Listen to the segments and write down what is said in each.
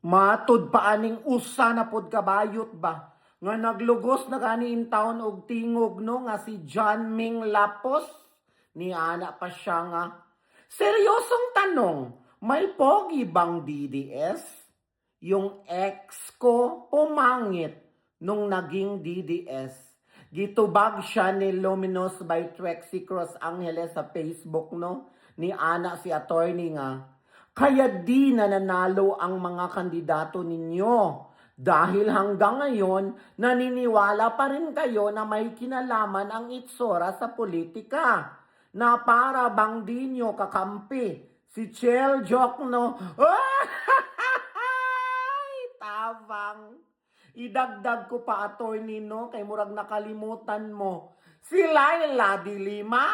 Matud pa aning usa na pod kabayot ba? Nga naglugos na kaniin taon og tingog no nga si John Ming Lapos. Ni ana pa siya nga. Seryosong tanong, may pogi bang DDS? Yung ex ko pumangit nung naging DDS. Gitubag siya ni Luminous by Trexie Cross Angeles sa Facebook no. Ni ana si attorney nga. Kaya di na nanalo ang mga kandidato ninyo. Dahil hanggang ngayon, naniniwala pa rin kayo na may kinalaman ang itsura sa politika. Na para bang di nyo kakampi. Si Chel Jokno, ay, tabang. Idagdag ko pa attorney no, kay murag nakalimutan mo. Si Laila de Lima,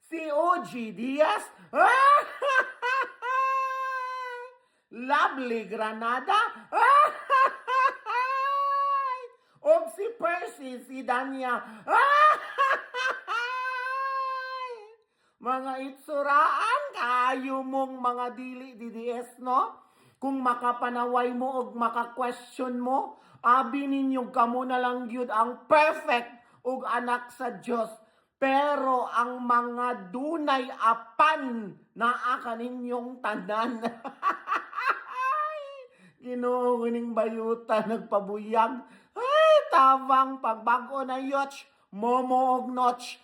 si OG Diaz, Lovely Granada, o si Percy, si Danya, mga itsuraan, kayo mong mga dili DDS, no? Kung makapanaway mo o maka-question mo, abi ninyong kamo na lang yun ang perfect ug anak sa Diyos. Pero ang mga dunay apan na kaninyong tanan. Ginoo kining bayuta nagpabuyag. Ay, tawang pagbago na yotch, momo og notch.